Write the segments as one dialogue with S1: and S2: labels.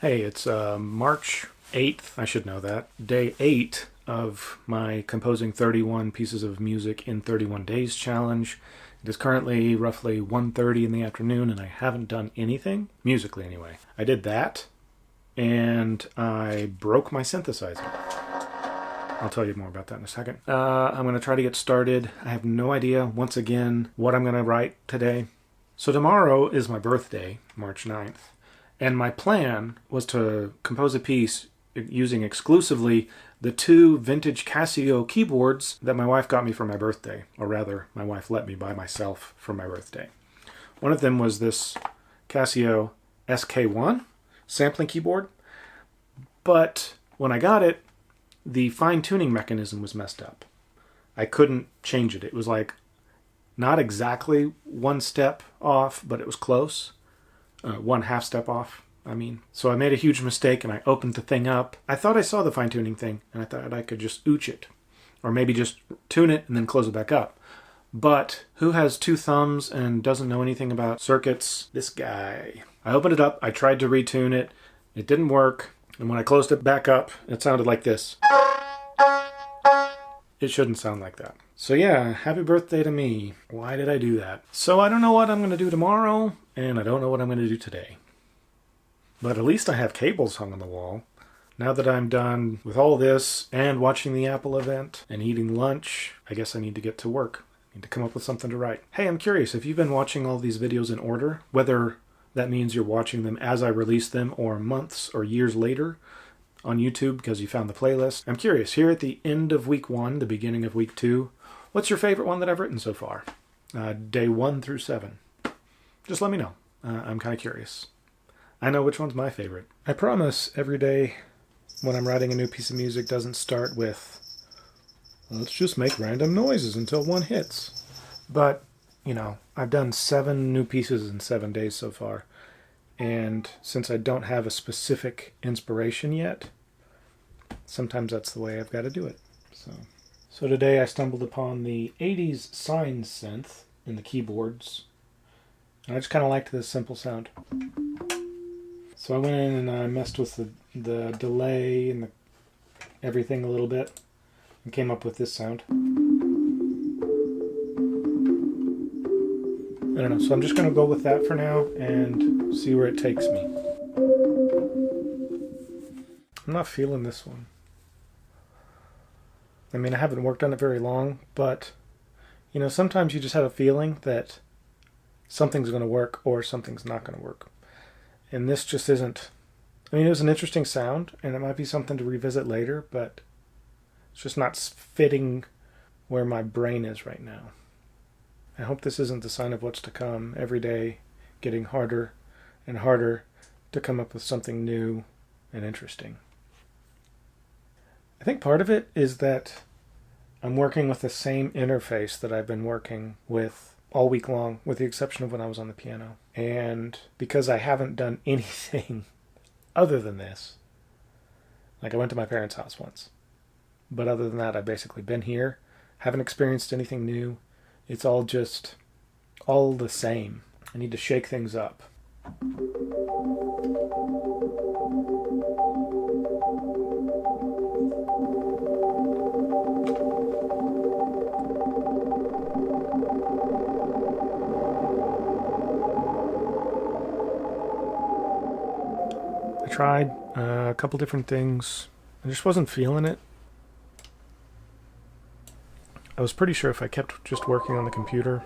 S1: Hey, it's March 8th, I should know that, day 8 of my composing 31 pieces of music in 31 days challenge. It is currently roughly 1:30 in the afternoon and I haven't done anything, musically anyway. I did that and I broke my synthesizer. I'll tell you more about that in a second. I'm going to try to get started. I have no idea, once again, what I'm going to write today. So tomorrow is my birthday, March 9th. And my plan was to compose a piece using exclusively the two vintage Casio keyboards that my wife got me for my birthday. Or rather, my wife let me buy myself for my birthday. One of them was this Casio SK-1 sampling keyboard. But when I got it, the fine-tuning mechanism was messed up. I couldn't change it. It was like not exactly one step off, but it was close. 1/2 step off, I mean. So I made a huge mistake and I opened the thing up. I thought I saw the fine-tuning thing and I thought I could just ooch it. Or maybe just tune it and then close it back up. But who has two thumbs and doesn't know anything about circuits? This guy. I opened it up, I tried to retune it, it didn't work, and when I closed it back up, it sounded like this. It shouldn't sound like that. So yeah, happy birthday to me. Why did I do that? So I don't know what I'm going to do tomorrow, and I don't know what I'm going to do today. But at least I have cables hung on the wall. Now that I'm done with all this, and watching the Apple event, and eating lunch, I guess I need to get to work. I need to come up with something to write. Hey, I'm curious, if you've been watching all these videos in order, whether that means you're watching them as I release them, or months or years later, on YouTube because you found the playlist. I'm curious, here at the end of week 1, the beginning of week 2, what's your favorite one that I've written so far? Day 1 through 7. Just let me know. I'm kind of curious. I know which one's my favorite. I promise every day when I'm writing a new piece of music doesn't start with, let's just make random noises until one hits. But, you know, I've done 7 new pieces in 7 days so far. And since I don't have a specific inspiration yet, sometimes that's the way I've got to do it. So today I stumbled upon the 80s sine synth in the keyboards. And I just kind of liked this simple sound. So I went in and I messed with the delay and everything a little bit and came up with this sound. I don't know, so I'm just going to go with that for now and see where it takes me. I'm not feeling this one. I mean, I haven't worked on it very long, but, you know, sometimes you just have a feeling that something's going to work or something's not going to work. And this just isn't. I mean, it was an interesting sound, and it might be something to revisit later, but it's just not fitting where my brain is right now. I hope this isn't the sign of what's to come. Every day getting harder and harder to come up with something new and interesting. I think part of it is that I'm working with the same interface that I've been working with all week long, with the exception of when I was on the piano. And because I haven't done anything other than this, like I went to my parents' house once, but other than that, I've basically been here, haven't experienced anything new. It's all just all the same. I need to shake things up. I tried a couple different things. I just wasn't feeling it. I was pretty sure if I kept just working on the computer,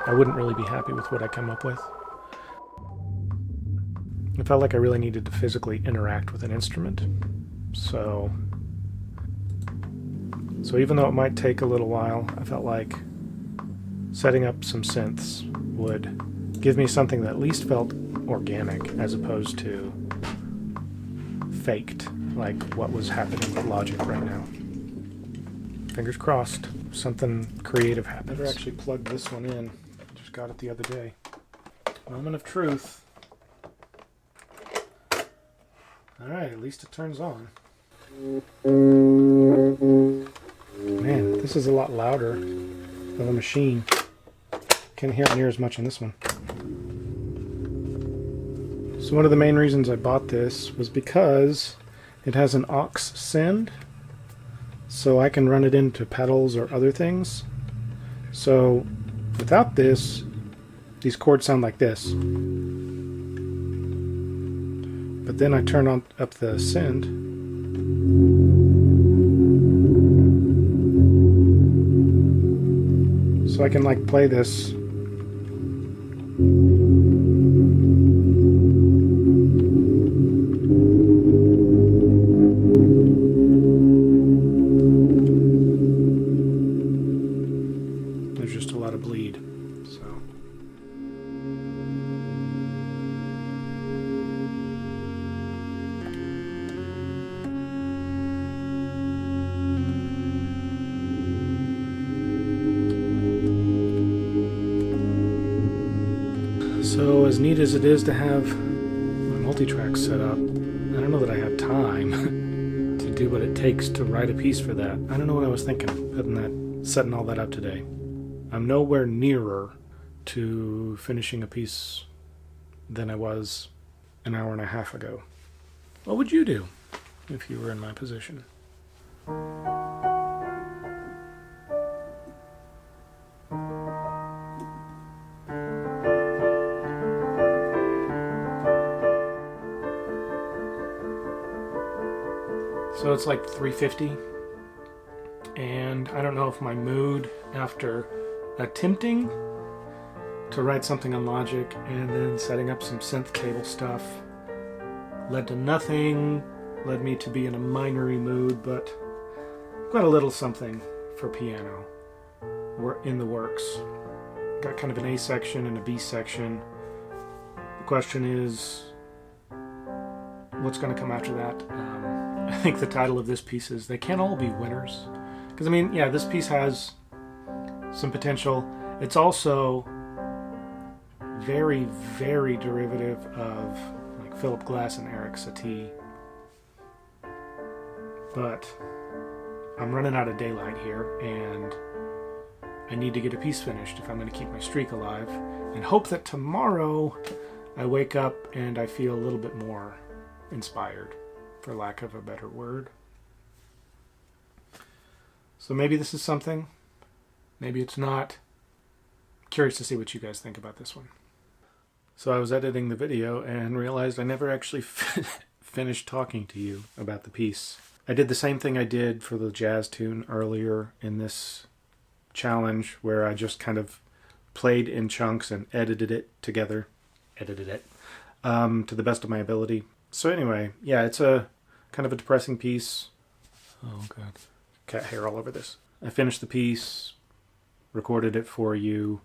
S1: I wouldn't really be happy with what I come up with. It felt like I really needed to physically interact with an instrument. So even though it might take a little while, I felt like setting up some synths would give me something that at least felt organic as opposed to faked, like what was happening with Logic right now. Fingers crossed, something creative happens. Never actually plugged this one in. Just got it the other day. Moment of truth. Alright, at least it turns on. Man, this is a lot louder of a machine. Can't hear it near as much on this one. So one of the main reasons I bought this was because it has an aux send, so I can run it into pedals or other things. So without this, these chords sound like this. But then I turn up the send. So I can like play this. There's just a lot of bleed. So as neat as it is to have my multi-track set up, I don't know that I have time to do what it takes to write a piece for that. I don't know what I was thinking setting all that up today. I'm nowhere nearer to finishing a piece than I was an hour and a half ago. What would you do if you were in my position? So it's like 3:50, and I don't know if my mood after attempting to write something on Logic and then setting up some synth table stuff led to nothing, led me to be in a minory mood, but got a little something for piano. We're in the works. Got kind of an A section and a B section. The question is, what's going to come after that? I think the title of this piece is They Can't All Be Winners. Because, I mean, yeah, this piece has some potential. It's also very, very derivative of like Philip Glass and Eric Satie. But I'm running out of daylight here, and I need to get a piece finished if I'm going to keep my streak alive, and hope that tomorrow I wake up and I feel a little bit more inspired, for lack of a better word. So maybe this is something, maybe it's not. Curious to see what you guys think about this one. So I was editing the video and realized I never actually finished talking to you about the piece. I did the same thing I did for the jazz tune earlier in this challenge, where I just kind of played in chunks and edited it together. To the best of my ability. So anyway, yeah, it's a kind of a depressing piece. Oh god, cat hair all over this. I finished the piece, recorded it for you,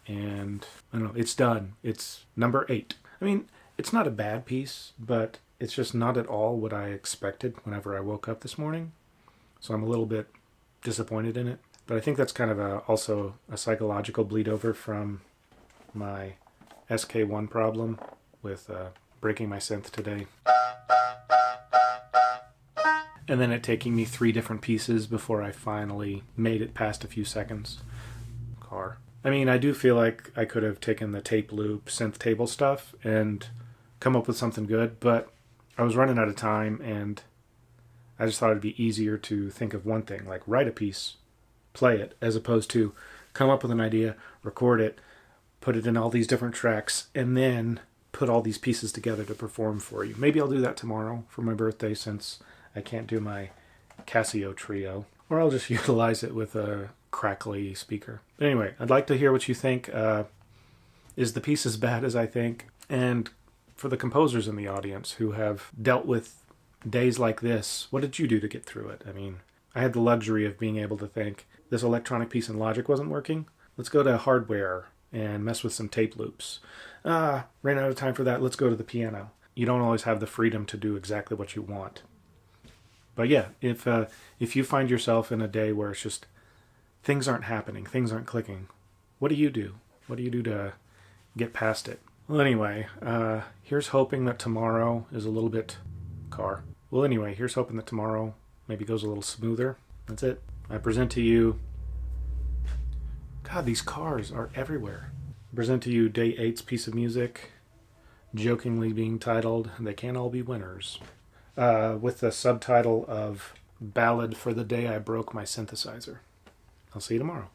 S1: and I don't know, it's done. It's number 8. I mean, it's not a bad piece, but it's just not at all what I expected whenever I woke up this morning. So I'm a little bit disappointed in it. But I think that's kind of also a psychological bleed over from my SK-1 problem with breaking my synth today. And then it taking me 3 different pieces before I finally made it past a few seconds. I mean, I do feel like I could have taken the tape loop, synth table stuff and come up with something good, but I was running out of time, and I just thought it'd be easier to think of one thing, like write a piece, play it, as opposed to come up with an idea, record it, put it in all these different tracks, and then put all these pieces together to perform for you. Maybe I'll do that tomorrow for my birthday, since I can't do my Casio trio. Or I'll just utilize it with a crackly speaker. But anyway, I'd like to hear what you think. Is the piece as bad as I think? And for the composers in the audience who have dealt with days like this, what did you do to get through it? I mean, I had the luxury of being able to think, this electronic piece in Logic wasn't working. Let's go to hardware and mess with some tape loops. Ran out of time for that. Let's go to the piano. You don't always have the freedom to do exactly what you want. But yeah, if you find yourself in a day where it's just things aren't happening, things aren't clicking, what do you do? What do you do to get past it? Well, anyway, here's hoping that tomorrow is a little bit here's hoping that tomorrow maybe goes a little smoother. That's it. I present to you, God, these cars are everywhere. I present to you day 8's piece of music, jokingly being titled "They Can't All Be Winners," with the subtitle of "Ballad for the Day I Broke My Synthesizer." I'll see you tomorrow.